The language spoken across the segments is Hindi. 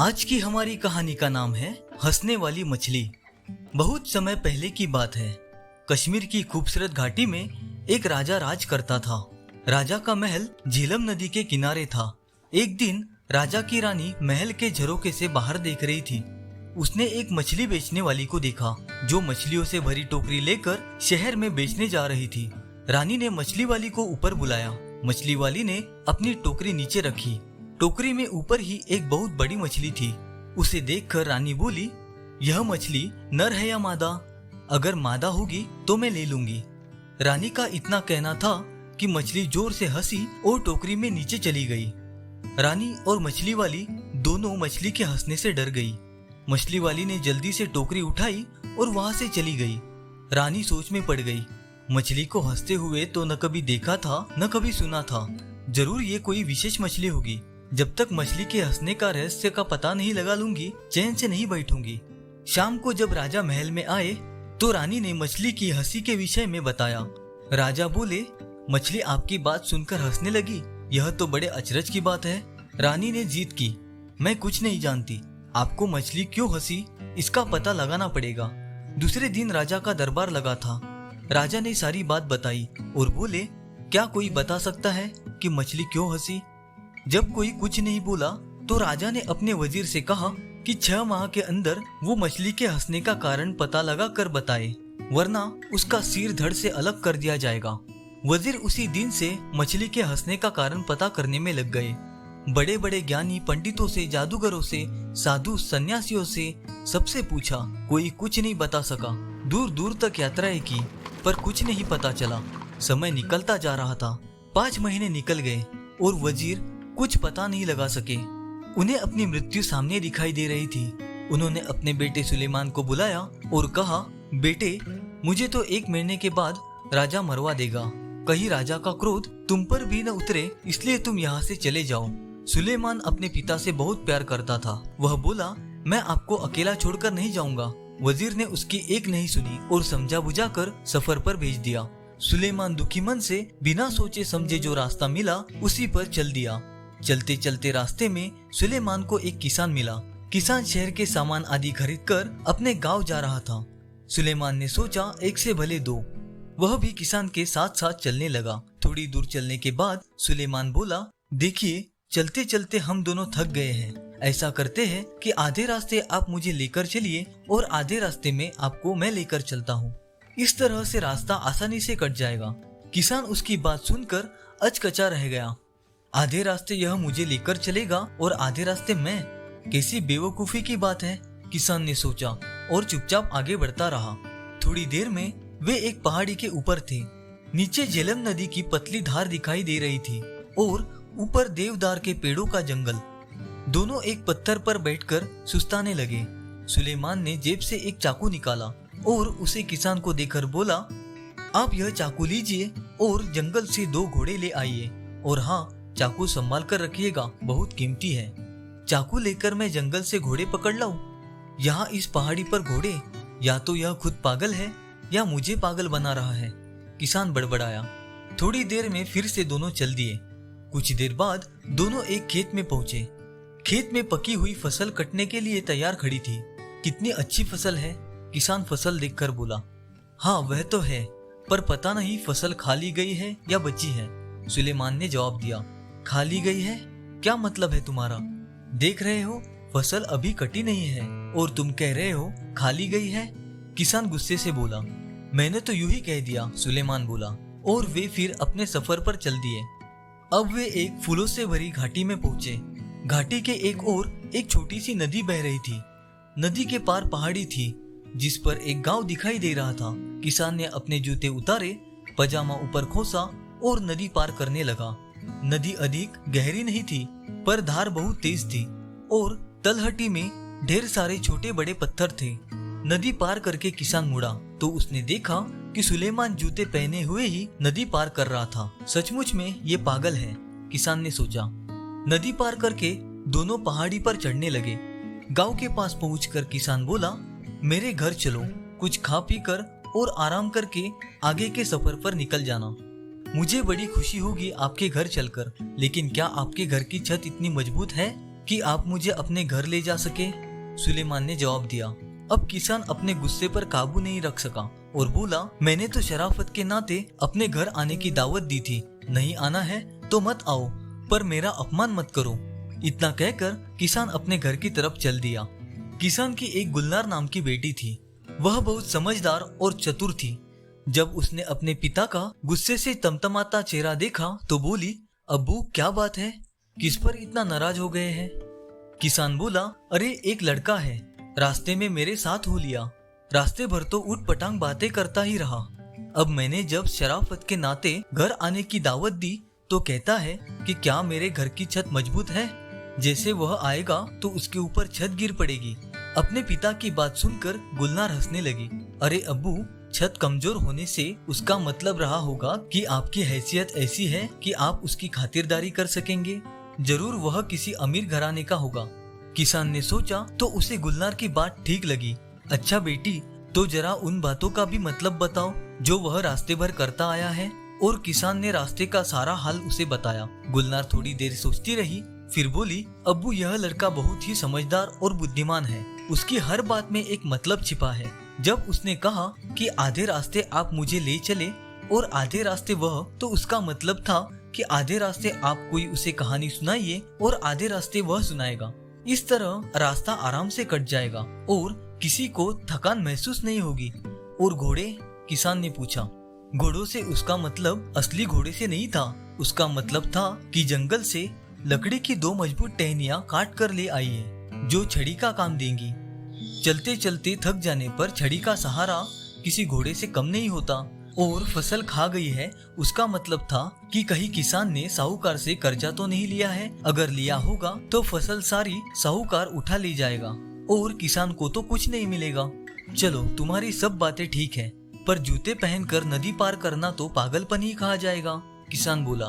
आज की हमारी कहानी का नाम है हंसने वाली मछली। बहुत समय पहले की बात है। कश्मीर की खूबसूरत घाटी में एक राजा राज करता था। राजा का महल झीलम नदी के किनारे था। एक दिन राजा की रानी महल के झरोखे से बाहर देख रही थी। उसने एक मछली बेचने वाली को देखा जो मछलियों से भरी टोकरी लेकर शहर में बेचने जा रही थी। रानी ने मछली वाली को ऊपर बुलाया। मछली वाली ने अपनी टोकरी नीचे रखी। टोकरी में ऊपर ही एक बहुत बड़ी मछली थी। उसे देखकर रानी बोली, यह मछली नर है या मादा? अगर मादा होगी तो मैं ले लूंगी। रानी का इतना कहना था कि मछली जोर से हंसी और टोकरी में नीचे चली गई। रानी और मछली वाली दोनों मछली के हंसने से डर गई। मछली वाली ने जल्दी से टोकरी उठाई और वहां से चली गई। रानी सोच में पड़ गई। मछली को हंसते हुए तो न कभी देखा था न कभी सुना था। जरूर ये कोई विशेष मछली होगी। जब तक मछली के हंसने का रहस्य का पता नहीं लगा लूंगी चैन से नहीं बैठूंगी। शाम को जब राजा महल में आए तो रानी ने मछली की हंसी के विषय में बताया। राजा बोले, मछली आपकी बात सुनकर हंसने लगी। यह तो बड़े अचरज की बात है। रानी ने जीत की। मैं कुछ नहीं जानती। आपको मछली क्यों हंसी इसका पता लगाना पड़ेगा। दूसरे दिन राजा का दरबार लगा था। राजा ने सारी बात बताई और बोले, क्या कोई बता सकता है कि मछली क्यों हंसी? जब कोई कुछ नहीं बोला तो राजा ने अपने वजीर से कहा कि 6 माह के अंदर वो मछली के हंसने का कारण पता लगा कर बताए, वरना उसका सिर धड़ से अलग कर दिया जाएगा। वजीर उसी दिन से मछली के हंसने का कारण पता करने में लग गए। बड़े बड़े ज्ञानी पंडितों से, जादूगरों से, साधु सन्यासियों से सबसे पूछा, कोई कुछ नहीं बता सका। दूर दूर तक यात्राएं की पर कुछ नहीं पता चला। समय निकलता जा रहा था। 5 महीने निकल गए और वजीर कुछ पता नहीं लगा सके। उन्हें अपनी मृत्यु सामने दिखाई दे रही थी। उन्होंने अपने बेटे सुलेमान को बुलाया और कहा, बेटे, मुझे तो 1 महीने के बाद राजा मरवा देगा। कहीं राजा का क्रोध तुम पर भी न उतरे, इसलिए तुम यहाँ से चले जाओ। सुलेमान अपने पिता से बहुत प्यार करता था। वह बोला, मैं आपको अकेला छोड़कर नहीं जाऊंगा। वजीर ने उसकी एक नहीं सुनी और समझा बुझाकर सफर पर भेज दिया। सुलेमान दुखी मन से बिना सोचे समझे जो रास्ता मिला उसी पर चल दिया। चलते चलते रास्ते में सुलेमान को एक किसान मिला। किसान शहर के सामान आदि खरीदकर अपने गांव जा रहा था। सुलेमान ने सोचा, 1 से भले 2। वह भी किसान के साथ साथ चलने लगा। थोड़ी दूर चलने के बाद सुलेमान बोला, देखिए, चलते चलते हम दोनों थक गए हैं। ऐसा करते हैं कि आधे रास्ते आप मुझे लेकर चलिए और आधे रास्ते में आपको मैं लेकर चलता हूँ। इस तरह से रास्ता आसानी से कट जाएगा। किसान उसकी बात सुनकर अचकचा रह गया। आधे रास्ते यह मुझे लेकर चलेगा और आधे रास्ते मैं? कैसी बेवकूफी की बात है, किसान ने सोचा और चुपचाप आगे बढ़ता रहा। थोड़ी देर में वे एक पहाड़ी के ऊपर थे। नीचे झेलम नदी की पतली धार दिखाई दे रही थी और ऊपर देवदार के पेड़ों का जंगल। दोनों एक पत्थर पर बैठकर सुस्ताने लगे। सुलेमान ने जेब से एक चाकू निकाला और उसे किसान को देकर बोला, आप यह चाकू लीजिए और जंगल से 2 घोड़े ले आइए, और हाँ, चाकू संभाल कर रखिएगा, बहुत कीमती है। चाकू लेकर मैं जंगल से घोड़े पकड़ लाऊं? यहाँ इस पहाड़ी पर घोड़े? या तो यह खुद पागल है या मुझे पागल बना रहा है, किसान बड़बड़ाया। थोड़ी देर में फिर से दोनों चल दिए। कुछ देर बाद दोनों एक खेत में पहुंचे। खेत में पकी हुई फसल कटने के लिए तैयार खड़ी थी। कितनी अच्छी फसल है, किसान फसल देखकर बोला। हाँ, वह तो है, पर पता नहीं फसल खा ली गई है या बची है। सुलेमान ने जवाब दिया, खा ली गई है? क्या मतलब है तुम्हारा? देख रहे हो, फसल अभी कटी नहीं है और तुम कह रहे हो खा ली गई है। किसान गुस्से से बोला, मैंने तो यूं ही कह दिया, सुलेमान बोला, और वे फिर अपने सफर पर चल दिए। अब वे एक फूलों से भरी घाटी में पहुंचे। घाटी के एक ओर एक छोटी सी नदी बह रही थी। नदी के पार पहाड़ी थी जिस पर एक गांव दिखाई दे रहा था। किसान ने अपने जूते उतारे, पजामा ऊपर खोसा और नदी पार करने लगा। नदी अधिक गहरी नहीं थी पर धार बहुत तेज थी और तलहटी में ढेर सारे छोटे बड़े पत्थर थे। नदी पार करके किसान मुड़ा तो उसने देखा कि सुलेमान जूते पहने हुए ही नदी पार कर रहा था। सचमुच में ये पागल है, किसान ने सोचा। नदी पार करके दोनों पहाड़ी पर चढ़ने लगे। गांव के पास पहुंचकर किसान बोला, मेरे घर चलो, कुछ खा पी कर और आराम करके आगे के सफर पर निकल जाना। मुझे बड़ी खुशी होगी आपके घर चलकर, लेकिन क्या आपके घर की छत इतनी मजबूत है कि आप मुझे अपने घर ले जा सके? सुलेमान ने जवाब दिया। अब किसान अपने गुस्से पर काबू नहीं रख सका और बोला, मैंने तो शराफत के नाते अपने घर आने की दावत दी थी, नहीं आना है तो मत आओ, पर मेरा अपमान मत करो। इतना कहकर किसान अपने घर की तरफ चल दिया। किसान की एक गुलनार नाम की बेटी थी। वह बहुत समझदार और चतुर थी। जब उसने अपने पिता का गुस्से से तमतमाता चेहरा देखा तो बोली, अब्बू क्या बात है, किस पर इतना नाराज हो गए हैं? किसान बोला, अरे एक लड़का है, रास्ते में मेरे साथ हो लिया। रास्ते भर तो उठ पटांग बातें करता ही रहा। अब मैंने जब शराफत के नाते घर आने की दावत दी तो कहता है कि क्या मेरे घर की छत मजबूत है? जैसे वह आएगा तो उसके ऊपर छत गिर पड़ेगी। अपने पिता की बात सुनकर गुलनार हंसने लगी। अरे अब्बू, छत कमजोर होने से उसका मतलब रहा होगा कि आपकी हैसियत ऐसी है कि आप उसकी खातिरदारी कर सकेंगे। जरूर वह किसी अमीर घराने का होगा। किसान ने सोचा तो उसे गुलनार की बात ठीक लगी। अच्छा बेटी, तो जरा उन बातों का भी मतलब बताओ जो वह रास्ते भर करता आया है। और किसान ने रास्ते का सारा हाल उसे बताया। गुलनार थोड़ी देर सोचती रही, फिर बोली, अब्बू यह लड़का बहुत ही समझदार और बुद्धिमान है। उसकी हर बात में एक मतलब छिपा है। जब उसने कहा कि आधे रास्ते आप मुझे ले चले और आधे रास्ते वह, तो उसका मतलब था कि आधे रास्ते आप कोई उसे कहानी सुनाइए और आधे रास्ते वह सुनाएगा। इस तरह रास्ता आराम से कट जाएगा और किसी को थकान महसूस नहीं होगी। और घोड़े? किसान ने पूछा। घोड़ों से उसका मतलब असली घोड़े से नहीं था। उसका मतलब था कि जंगल से लकड़ी की 2 मजबूत टहनियां काट कर ले आई है जो छड़ी का काम देंगी। चलते चलते थक जाने पर छड़ी का सहारा किसी घोड़े से कम नहीं होता। और फसल खा गई है, उसका मतलब था कि कहीं किसान ने साहूकार से कर्जा तो नहीं लिया है। अगर लिया होगा तो फसल सारी साहूकार उठा ले जाएगा और किसान को तो कुछ नहीं मिलेगा। चलो तुम्हारी सब बातें ठीक है, पर जूते पहनकर नदी पार करना तो पागलपन ही कहा जाएगा। किसान बोला,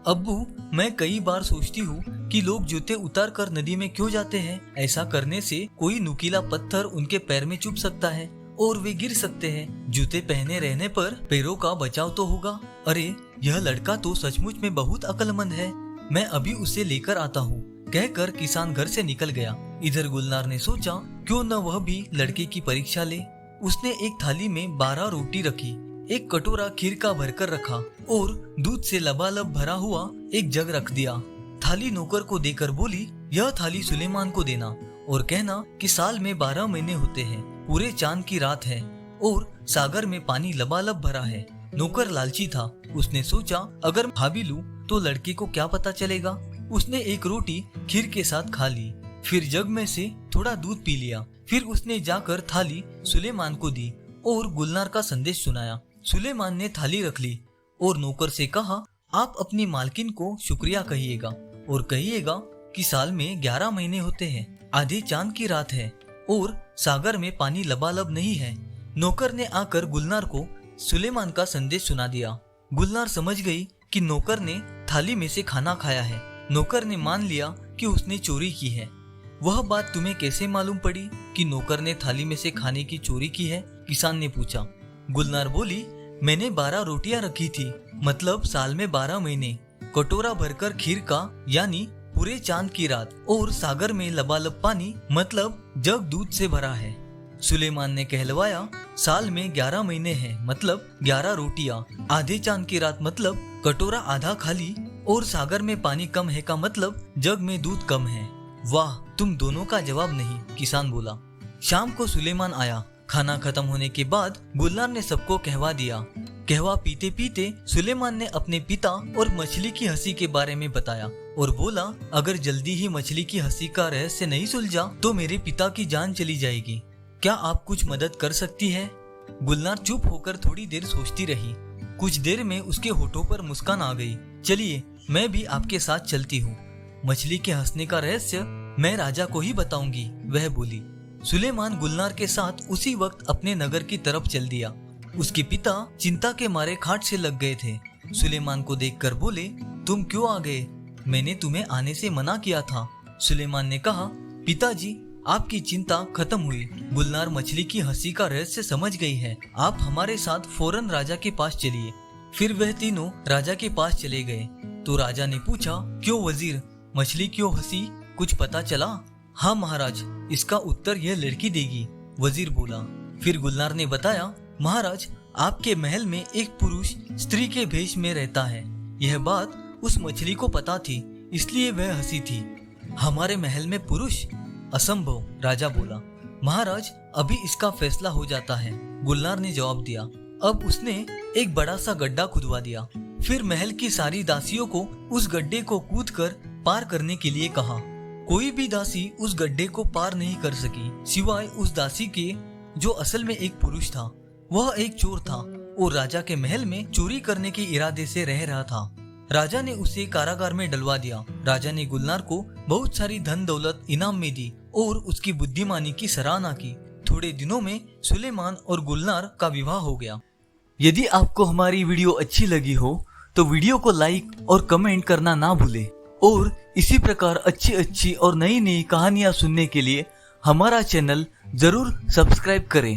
अब्बू मैं कई बार सोचती हूँ कि लोग जूते उतार कर नदी में क्यों जाते हैं। ऐसा करने से कोई नुकीला पत्थर उनके पैर में चुभ सकता है और वे गिर सकते हैं। जूते पहने रहने पर पैरों का बचाव तो होगा। अरे यह लड़का तो सचमुच में बहुत अक्लमंद है, मैं अभी उसे लेकर आता हूँ, कहकर किसान घर से निकल गया। इधर गुलनार ने सोचा क्यों न वह भी लड़के की परीक्षा ले। उसने एक थाली में 12 रोटी रखी, एक कटोरा खीर का भरकर रखा और दूध से लबालब भरा हुआ एक जग रख दिया। थाली नौकर को देकर बोली, यह थाली सुलेमान को देना और कहना कि साल में 12 महीने होते हैं, पूरे चांद की रात है और सागर में पानी लबालब भरा है। नौकर लालची था। उसने सोचा अगर खा भी लूं तो लड़के को क्या पता चलेगा। उसने एक रोटी खीर के साथ खा ली, फिर जग में से थोड़ा दूध पी लिया। फिर उसने जाकर थाली सुलेमान को दी और गुलनार का संदेश सुनाया। सुलेमान ने थाली रख ली और नौकर से कहा, आप अपनी मालकिन को शुक्रिया कहिएगा और कहिएगा कि साल में 11 महीने होते हैं, आधे चांद की रात है और सागर में पानी लबालब नहीं है। नौकर ने आकर गुलनार को सुलेमान का संदेश सुना दिया। गुलनार समझ गई कि नौकर ने थाली में से खाना खाया है। नौकर ने मान लिया कि उसने चोरी की है। वह बात तुम्हें कैसे मालूम पड़ी कि नौकर ने थाली में से खाने की चोरी की है? किसान ने पूछा। गुलनार बोली, मैंने 12 रोटियां रखी थी, मतलब साल में 12 महीने, कटोरा भरकर खीर का यानी पूरे चांद की रात, और सागर में लबालब पानी मतलब जग दूध से भरा है। सुलेमान ने कहलवाया, साल में 11 महीने हैं, मतलब 11 रोटियां, आधे चांद की रात मतलब कटोरा आधा खाली, और सागर में पानी कम है का मतलब जग में दूध कम है। वाह, तुम दोनों का जवाब नहीं, किसान बोला। शाम को सुलेमान आया। खाना खत्म होने के बाद गुलनार ने सबको कहवा दिया। कहवा पीते पीते सुलेमान ने अपने पिता और मछली की हंसी के बारे में बताया और बोला, अगर जल्दी ही मछली की हंसी का रहस्य नहीं सुलझा तो मेरे पिता की जान चली जाएगी। क्या आप कुछ मदद कर सकती है? गुलनार चुप होकर थोड़ी देर सोचती रही। कुछ देर में उसके होठों पर मुस्कान आ गई। चलिए, मैं भी आपके साथ चलती हूँ। मछली के हंसने का रहस्य मैं राजा को ही बताऊंगी, वह बोली। सुलेमान गुलनार के साथ उसी वक्त अपने नगर की तरफ चल दिया। उसके पिता चिंता के मारे खाट से लग गए थे। सुलेमान को देखकर बोले, तुम क्यों आ गए? मैंने तुम्हें आने से मना किया था। सुलेमान ने कहा, पिताजी, आपकी चिंता खत्म हुई। गुलनार मछली की हंसी का रहस्य समझ गई है। आप हमारे साथ फौरन राजा के पास चलिए। फिर वह तीनों राजा के पास चले गए। तो राजा ने पूछा, क्यों वजीर, मछली क्यों हंसी? कुछ पता चला? हाँ महाराज, इसका उत्तर यह लड़की देगी, वजीर बोला। फिर गुलनार ने बताया, महाराज आपके महल में एक पुरुष स्त्री के भेष में रहता है। यह बात उस मछली को पता थी, इसलिए वह हंसी थी। हमारे महल में पुरुष? असंभव, राजा बोला। महाराज अभी इसका फैसला हो जाता है, गुलनार ने जवाब दिया। अब उसने एक बड़ा सा गड्ढा खुदवा दिया। फिर महल की सारी दासियों को उस गड्ढे को कूदकर पार करने के लिए कहा। कोई भी दासी उस गड्ढे को पार नहीं कर सकी, सिवाय उस दासी के जो असल में एक पुरुष था। वह एक चोर था और राजा के महल में चोरी करने के इरादे से रह रहा था। राजा ने उसे कारागार में डलवा दिया। राजा ने गुलनार को बहुत सारी धन दौलत इनाम में दी और उसकी बुद्धिमानी की सराहना की। थोड़े दिनों में सुलेमान और गुलनार का विवाह हो गया। यदि आपको हमारी वीडियो अच्छी लगी हो तो वीडियो को लाइक और कमेंट करना ना भूलें और इसी प्रकार अच्छी और नई कहानियां सुनने के लिए हमारा चैनल जरूर सब्सक्राइब करें।